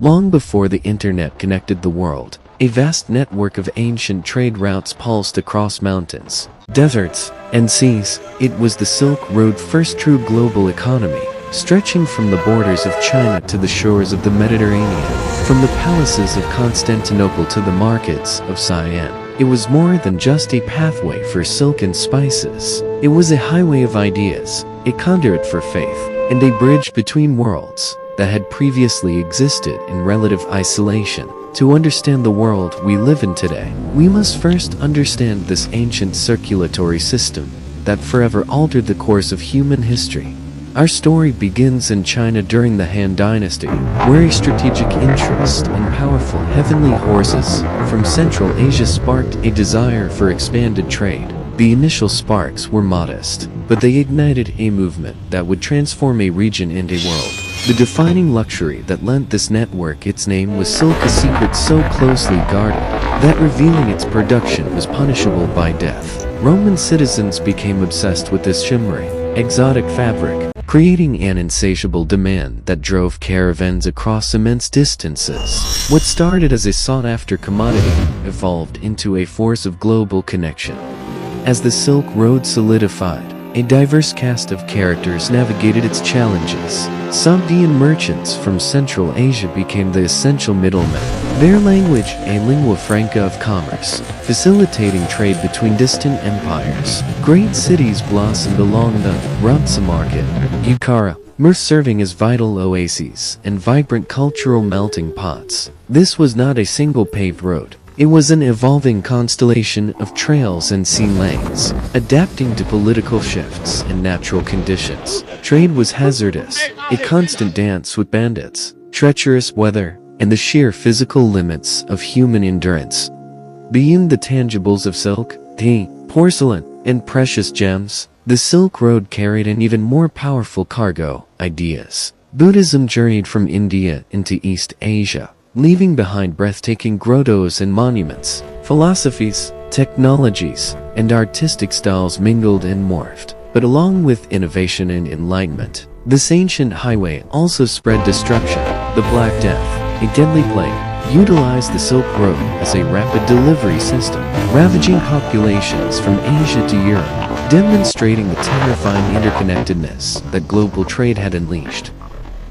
Long before the internet connected the world, a vast network of ancient trade routes pulsed across mountains, deserts, and seas. It was the Silk Road, first true global economy, stretching from the borders of China to the shores of the Mediterranean, from the palaces of Constantinople to the markets of Siam. It was more than just a pathway for silk and spices. It was a highway of ideas, a conduit for faith, and a bridge between worlds that had previously existed in relative isolation. To understand the world we live in today, we must first understand this ancient circulatory system that forever altered the course of human history. Our story begins in China during the Han Dynasty, where a strategic interest in powerful heavenly horses from Central Asia sparked a desire for expanded trade. The initial sparks were modest, but they ignited a movement that would transform a region and a world. The defining luxury that lent this network its name was silk, a secret so closely guarded that revealing its production was punishable by death. Roman citizens became obsessed with this shimmering, exotic fabric, creating an insatiable demand that drove caravans across immense distances. What started as a sought-after commodity evolved into a force of global connection. As the Silk Road solidified, a diverse cast of characters navigated its challenges. Sogdian merchants from Central Asia became the essential middlemen, their language a lingua franca of commerce, facilitating trade between distant empires. Great cities blossomed along the routes market, Bukhara, serving as vital oases and vibrant cultural melting pots. This was not a single paved road. It was an evolving constellation of trails and sea lanes, adapting to political shifts and natural conditions. Trade was hazardous, a constant dance with bandits, treacherous weather, and the sheer physical limits of human endurance. Beyond the tangibles of silk, tea, porcelain, and precious gems, the Silk Road carried an even more powerful cargo: ideas. Buddhism journeyed from India into East Asia, leaving behind breathtaking grottos and monuments. Philosophies, technologies, and artistic styles mingled and morphed. But along with innovation and enlightenment, this ancient highway also spread destruction. The Black Death, a deadly plague, utilized the Silk Road as a rapid delivery system, ravaging populations from Asia to Europe, demonstrating the terrifying interconnectedness that global trade had unleashed.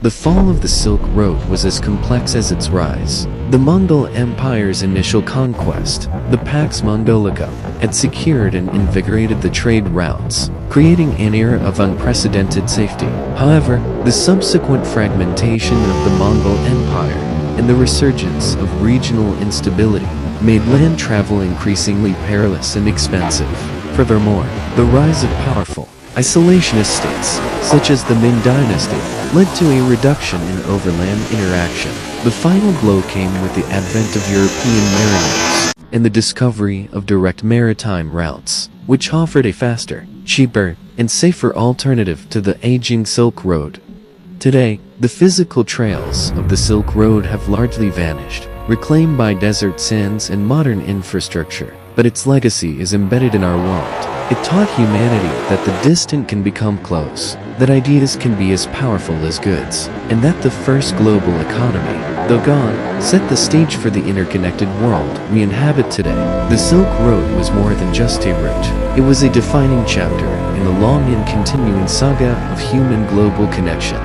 The fall of the Silk Road was as complex as its rise. The Mongol Empire's initial conquest, the Pax Mongolica, had secured and invigorated the trade routes, creating an era of unprecedented safety. However, the subsequent fragmentation of the Mongol Empire and the resurgence of regional instability made land travel increasingly perilous and expensive. Furthermore, the rise of powerful, isolationist states, such as the Ming Dynasty, led to a reduction in overland interaction. The final blow came with the advent of European mariners and the discovery of direct maritime routes, which offered a faster, cheaper, and safer alternative to the aging Silk Road. Today, the physical trails of the Silk Road have largely vanished, reclaimed by desert sands and modern infrastructure, but its legacy is embedded in our world. It taught humanity that the distant can become close, that ideas can be as powerful as goods, and that the first global economy, though gone, set the stage for the interconnected world we inhabit today. The Silk Road was more than just a route. It was a defining chapter in the long and continuing saga of human global connection.